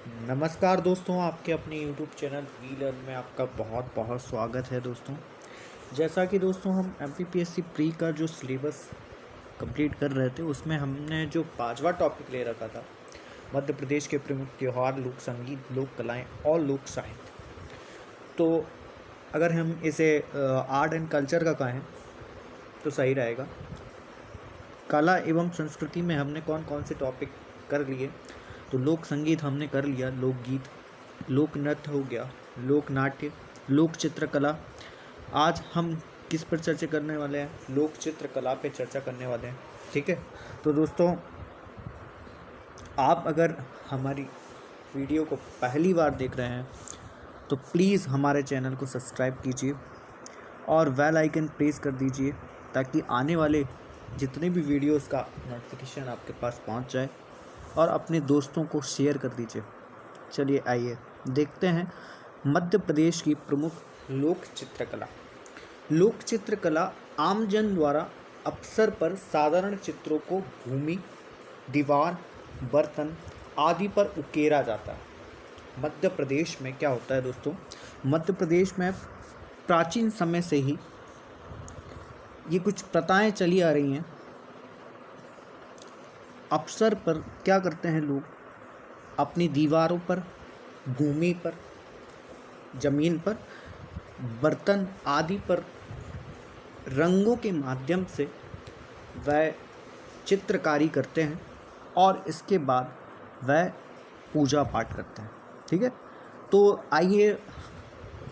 नमस्कार दोस्तों, आपके अपने YouTube चैनल वी लर्न में आपका बहुत बहुत स्वागत है दोस्तों। जैसा कि दोस्तों हम MPPSC प्री का जो सिलेबस कंप्लीट कर रहे थे, उसमें हमने जो 5वां टॉपिक ले रखा था, मध्य प्रदेश के प्रमुख त्यौहार, लोक संगीत, लोक कलाएँ और लोक साहित्य। तो अगर हम इसे आर्ट एंड कल्चर का कहें तो सही रहेगा। कला एवं संस्कृति में हमने कौन कौन से टॉपिक कर लिए, तो लोक संगीत हमने कर लिया, लोकगीत, लोक नृत्य हो गया, लोक नाट्य, लोक चित्रकला। आज हम किस पर चर्चा करने वाले हैं? लोक चित्रकला पे चर्चा करने वाले हैं। ठीक है, तो दोस्तों आप अगर हमारी वीडियो को पहली बार देख रहे हैं तो प्लीज़ हमारे चैनल को सब्सक्राइब कीजिए और बेल आइकन प्रेस कर दीजिए ताकि आने वाले जितने भी वीडियोस का नोटिफिकेशन आपके पास पहुंच जाए, और अपने दोस्तों को शेयर कर दीजिए। चलिए आइए देखते हैं मध्य प्रदेश की प्रमुख लोक चित्रकला। लोक चित्रकला आमजन द्वारा अवसर पर साधारण चित्रों को भूमि, दीवार, बर्तन आदि पर उकेरा जाता है। मध्य प्रदेश में क्या होता है दोस्तों, मध्य प्रदेश में प्राचीन समय से ही ये कुछ प्रथाएं चली आ रही हैं। अवसर पर क्या करते हैं लोग, अपनी दीवारों पर, भूमि पर, जमीन पर, बर्तन आदि पर रंगों के माध्यम से वह चित्रकारी करते हैं और इसके बाद वह पूजा पाठ करते हैं। ठीक है, तो आइए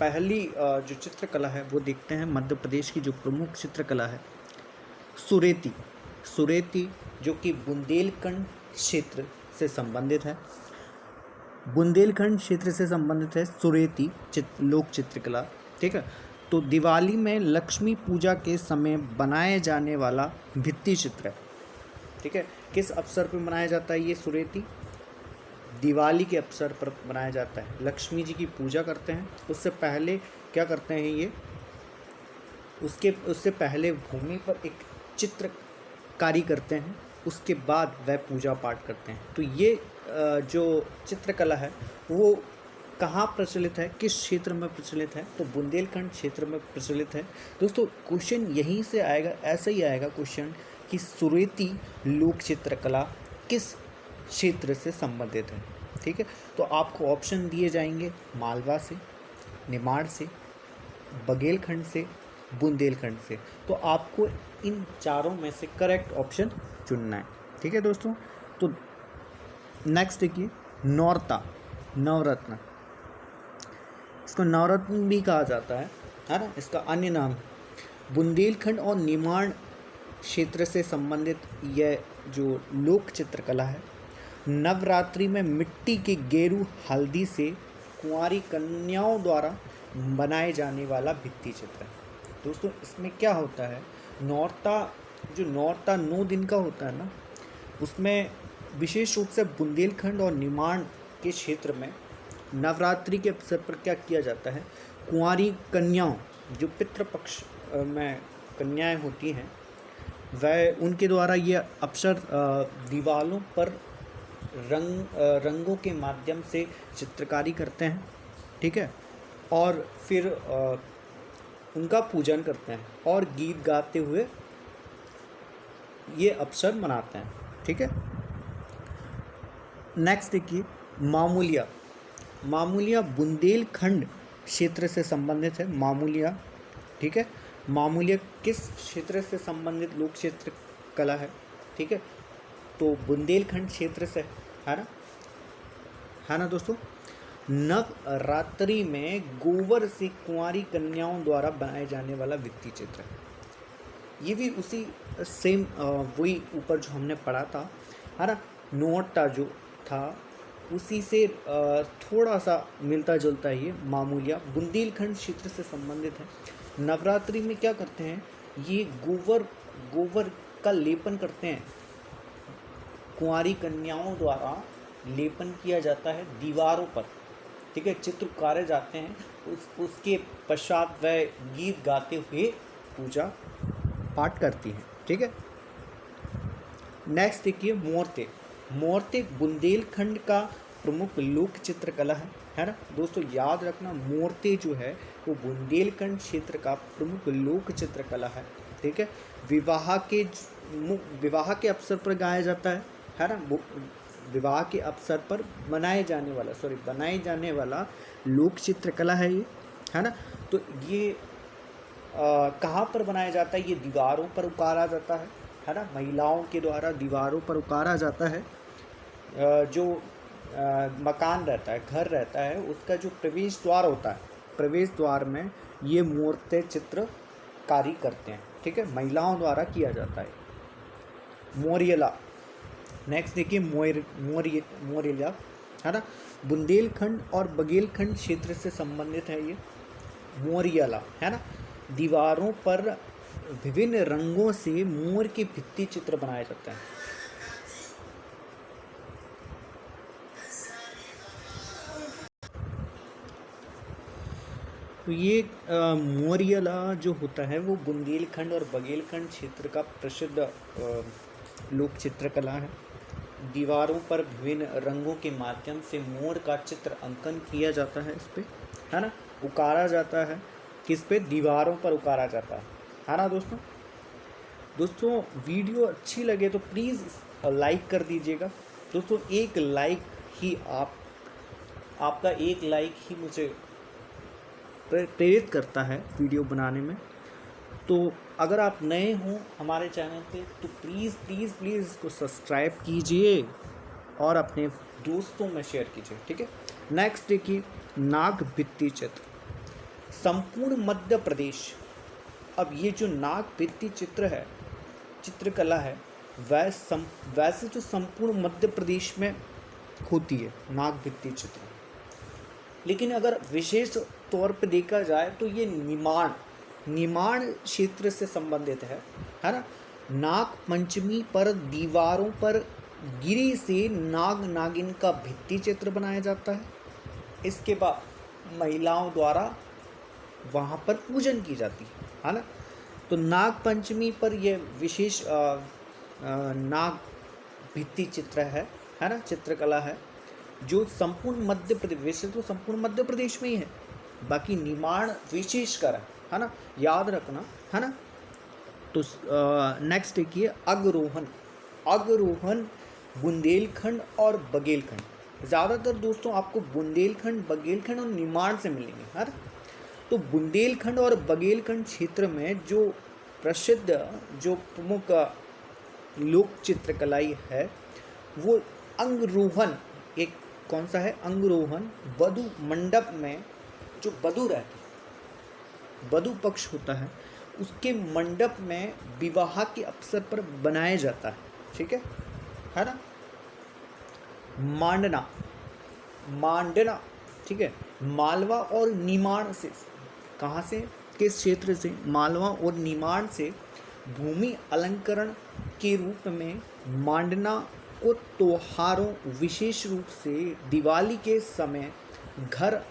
पहली जो चित्रकला है वो देखते हैं। मध्य प्रदेश की जो प्रमुख चित्रकला है सुरेती। सुरेती जो कि बुंदेलखंड क्षेत्र से संबंधित है। बुंदेलखंड क्षेत्र से संबंधित है सुरेती लोक चित्रकला। ठीक है, तो दिवाली में लक्ष्मी पूजा के समय बनाए जाने वाला भित्ति चित्र है। ठीक है, किस अवसर पर बनाया जाता है ये सुरेती? दिवाली के अवसर पर बनाया जाता है। लक्ष्मी जी की पूजा करते हैं, उससे पहले क्या करते हैं ये, उससे पहले भूमि पर एक चित्रकारी करते हैं, उसके बाद वह पूजा पाठ करते हैं। तो ये जो चित्रकला है वो कहाँ प्रचलित है, किस क्षेत्र में प्रचलित है? तो बुंदेलखंड क्षेत्र में प्रचलित है। दोस्तों क्वेश्चन यहीं से आएगा, ऐसा ही आएगा क्वेश्चन कि सुरेती लोक चित्रकला किस क्षेत्र से संबंधित है। ठीक है, तो आपको ऑप्शन दिए जाएंगे मालवा से, निमाड़ से, बघेलखंड से, बुंदेलखंड से। तो आपको इन चारों में से करेक्ट ऑप्शन चुनना है। ठीक है दोस्तों, तो नेक्स्ट देखिए नौरता, नवरत्न। इसको नवरत्न भी कहा जाता है ना, इसका अन्य नाम। बुंदेलखंड और निमाड़ क्षेत्र से संबंधित यह जो लोक चित्रकला है, नवरात्रि में मिट्टी के गेरू हल्दी से कुंवारी कन्याओं द्वारा बनाए जाने वाला भित्ति चित्र है। दोस्तों इसमें क्या होता है, नौरता 9 दिन का होता है ना, उसमें विशेष रूप से बुंदेलखंड और निमाड़ के क्षेत्र में नवरात्रि के अवसर पर क्या किया जाता है, कुंवारी कन्याओं, जो पितृपक्ष में कन्याएं होती हैं, वह उनके द्वारा ये अवसर दीवारों पर रंगों के माध्यम से चित्रकारी करते हैं। ठीक है, और फिर उनका पूजन करते हैं और गीत गाते हुए ये अवसर मनाते हैं। ठीक है, नेक्स्ट देखिए मामूलिया। मामूलिया बुंदेलखंड क्षेत्र से संबंधित है। मामूलिया, ठीक है, मामूलिया किस क्षेत्र से संबंधित लोक चित्र कला है? ठीक है, तो बुंदेलखंड क्षेत्र से है ना दोस्तों। नवरात्रि में गोबर से कुंवारी कन्याओं द्वारा बनाए जाने वाला भित्ति चित्र, ये भी उसी सेम वही ऊपर जो हमने पढ़ा था, है ना, नौरता जो था उसी से थोड़ा सा मिलता जुलता है ये मामूलिया। बुंदेलखंड क्षेत्र से संबंधित है। नवरात्रि में क्या करते हैं, ये गोबर का लेपन करते हैं, कुंवारी कन्याओं द्वारा लेपन किया जाता है दीवारों पर। ठीक है, चित्र उकारे जाते हैं, उसके पश्चात वह गीत गाते हुए पूजा पाठ करती हैं। ठीक है, नेक्स्ट देखिए मोरते। मोरते बुंदेलखंड का प्रमुख लोक चित्रकला है ना दोस्तों। याद रखना, मूर्ति जो है वो बुंदेलखंड क्षेत्र का प्रमुख लोक चित्रकला है। ठीक है, विवाह के अवसर पर गाया जाता है ना। विवाह के अवसर पर बनाए जाने वाला लोक चित्रकला है ये, है ना। तो ये कहाँ पर बनाया जाता है? ये दीवारों पर उकारा जाता है ना। महिलाओं के द्वारा दीवारों पर उकारा जाता है। जो मकान रहता है, घर रहता है, उसका जो प्रवेश द्वार होता है, प्रवेश द्वार में ये मूर्ति चित्रकारी करते हैं। ठीक है, महिलाओं द्वारा किया जाता है। मोरियला, नेक्स्ट देखिए मोरियला, है ना। बुंदेलखंड और बघेलखंड क्षेत्र से संबंधित है ये मोरियला, है ना। दीवारों पर विभिन्न रंगों से मोर के भित्ति चित्र बनाया जाता है। तो ये मोरियला जो होता है वो बुंदेलखंड और बघेलखंड क्षेत्र का प्रसिद्ध लोक चित्रकला है। दीवारों पर विभिन्न रंगों के माध्यम से मोर का चित्र अंकन किया जाता है, इस पे, है ना। उकारा जाता है, किस पे? दीवारों पर उकारा जाता है ना दोस्तों। दोस्तों वीडियो अच्छी लगे तो प्लीज़ लाइक कर दीजिएगा दोस्तों। एक लाइक ही आपका एक लाइक ही मुझे प्रेरित करता है वीडियो बनाने में। तो अगर आप नए हों हमारे चैनल पे तो प्लीज़ प्लीज़ प्लीज़ इसको सब्सक्राइब कीजिए और अपने दोस्तों में शेयर कीजिए। ठीक है, नेक्स्ट देखिए नाग भित्ति चित्र, संपूर्ण मध्य प्रदेश। अब ये जो नाग भित्ति चित्र है, चित्रकला है, वैसे तो संपूर्ण मध्य प्रदेश में होती है नाग भित्ति चित्र, लेकिन अगर विशेष तौर पर देखा जाए तो ये निमाड़ क्षेत्र से संबंधित है ना। नाग पंचमी पर दीवारों पर गिरी से नाग नागिन का भित्ति चित्र बनाया जाता है। इसके बाद महिलाओं द्वारा वहाँ पर पूजन की जाती है ना। तो नाग पंचमी पर यह विशेष नाग भित्ति चित्र है ना, चित्रकला है, जो संपूर्ण मध्य प्रदेश, वैसे तो संपूर्ण मध्य प्रदेश में ही है, बाकी निमाड़ विशेषकर है ना, याद रखना, है ना। तो नेक्स्ट देखिए अगरोहन बुंदेलखंड और बघेलखंड। ज़्यादातर दोस्तों आपको बुंदेलखंड, बघेलखंड और निमाड़ से मिलेंगे, है ना। तो बुंदेलखंड और बघेलखंड क्षेत्र में जो प्रसिद्ध, जो प्रमुख लोक चित्रकलाई है वो अंगरोहन, एक कौन सा है? अंगरोहन वधु मंडप में जो वधु रहती है, वधु पक्ष होता है, उसके मंडप में विवाह के अवसर पर बनाया जाता है। ठीक है ना। मांडना, ठीक है, मालवा और निमाड़ से, कहाँ से, किस क्षेत्र से? मालवा और निमाड़ से भूमि अलंकरण के रूप में मांडना को त्योहारों, विशेष रूप से दिवाली के समय घर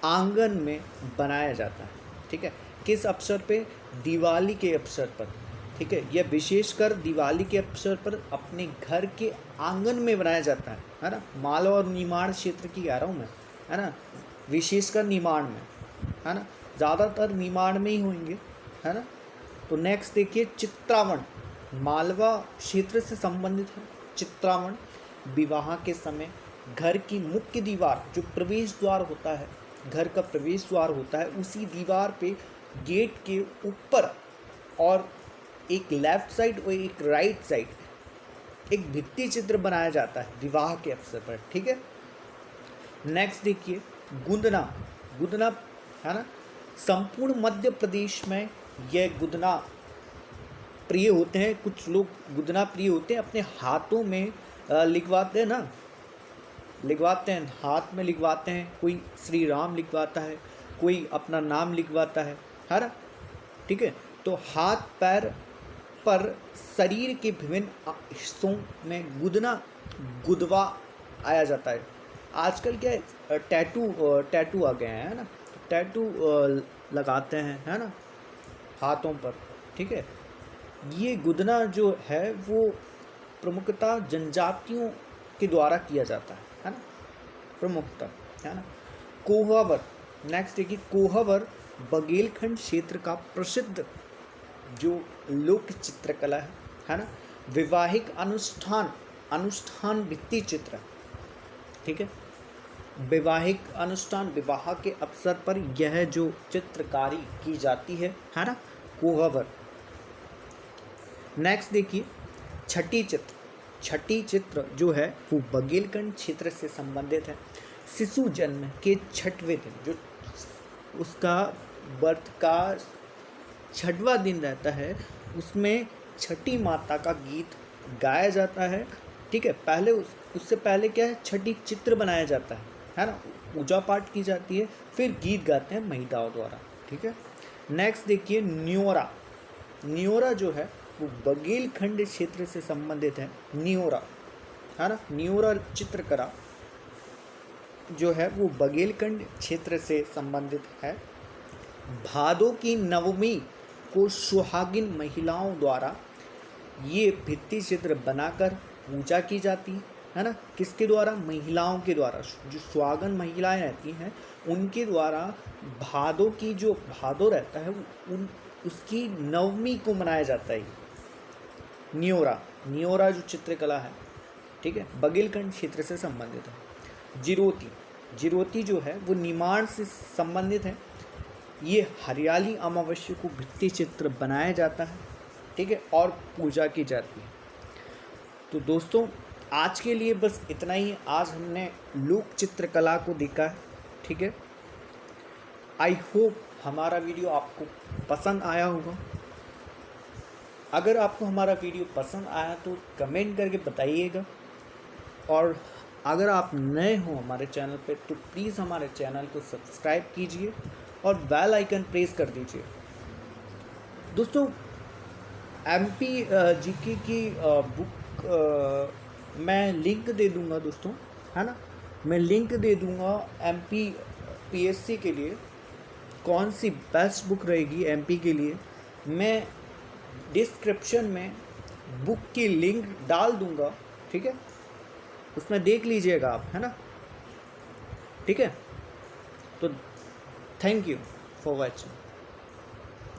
आंगन में बनाया जाता है। ठीक है, किस अवसर पे? दिवाली के अवसर पर। ठीक है, यह विशेषकर दिवाली के अवसर पर अपने घर के आंगन में बनाया जाता है ना। मालवा और निमाड़ क्षेत्र की कह रहा हूँ मैं, है ना, विशेषकर निमाड़ में, है ना, ज़्यादातर निमाड़ में ही होंगे, है ना। तो नेक्स्ट देखिए चित्रावण, मालवा क्षेत्र से संबंधित है। चित्रावण विवाह के समय घर की मुख्य दीवार, जो प्रवेश द्वार होता है, घर का प्रवेश द्वार होता है, उसी दीवार पे गेट के ऊपर और एक लेफ्ट साइड और एक राइट साइड एक भित्ति चित्र बनाया जाता है विवाह के अवसर पर। ठीक है, नेक्स्ट देखिए गुदना, है ना। संपूर्ण मध्य प्रदेश में यह गुदना प्रिय होते हैं। कुछ लोग गुदना प्रिय होते हैं, अपने हाथों में लिखवाते हैं ना, लिखवाते हैं, हाथ में लिखवाते हैं। कोई श्री राम लिखवाता है, कोई अपना नाम लिखवाता है ना। ठीक है, तो हाथ पैर पर शरीर के विभिन्न हिस्सों में गुदवा आया जाता है। आजकल क्या है, टैटू आ गए हैं, है ना, टैटू लगाते हैं, है ना, हाथों पर। ठीक है, ये गुदना जो है वो प्रमुखतः जनजातियों के द्वारा किया जाता है ना। प्रमुखता, है ना। कोहावर, नेक्स्ट देखिए, कोहावर बघेलखंड क्षेत्र का प्रसिद्ध जो लोक चित्रकला है ना। वैवाहिक अनुष्ठान भित्ति चित्र, ठीक है। वैवाहिक अनुष्ठान, विवाह के अवसर पर यह जो चित्रकारी की जाती है ना, कोहावर। नेक्स्ट देखिए, छठी चित्र जो है वो बघेलखंड क्षेत्र से संबंधित है। शिशु जन्म के 6वें दिन, जो उसका बर्थ का 6वां दिन रहता है, उसमें छठी माता का गीत गाया जाता है, ठीक है। पहले उससे पहले क्या है, छठी चित्र बनाया जाता है ना, पूजा पाठ की जाती है, फिर गीत गाते हैं महिलाओं द्वारा, ठीक है। नेक्स्ट देखिए, न्योरा जो है वो बघेलखंड क्षेत्र से संबंधित है। न्योरा, है ना, न्योरा चित्रकला जो है वो बघेलखंड क्षेत्र से संबंधित है। भादों की नवमी को सुहागिन महिलाओं द्वारा ये भित्ति चित्र बनाकर पूजा की जाती है ना। किसके द्वारा? महिलाओं के द्वारा। जो सुहागन महिलाएं रहती हैं उनके द्वारा भादों की, जो भादों रहता है उसकी नवमी को मनाया जाता है। न्योरा जो चित्रकला है, ठीक है, बघेलखंड क्षेत्र से संबंधित है। जिरोती जो है वो निमाड़ से संबंधित है। ये हरियाली अमावस्या को भित्ति चित्र बनाया जाता है, ठीक है, और पूजा की जाती है। तो दोस्तों आज के लिए बस इतना ही। आज हमने लोक चित्रकला को देखा है, ठीक है। आई होप हमारा वीडियो आपको पसंद आया होगा। अगर आपको हमारा वीडियो पसंद आया तो कमेंट करके बताइएगा, और अगर आप नए हो हमारे चैनल पे तो प्लीज़ हमारे चैनल को सब्सक्राइब कीजिए और बेल आइकन प्रेस कर दीजिए। दोस्तों MP GK की बुक मैं लिंक दे दूंगा दोस्तों, है ना। मैं लिंक दे दूंगा MP PSC के लिए कौन सी बेस्ट बुक रहेगी MP के लिए। मैं डिस्क्रिप्शन में बुक की लिंक डाल दूंगा, ठीक है, उसमें देख लीजिएगा आप, है ना, ठीक है। तो थैंक यू फॉर वॉचिंग।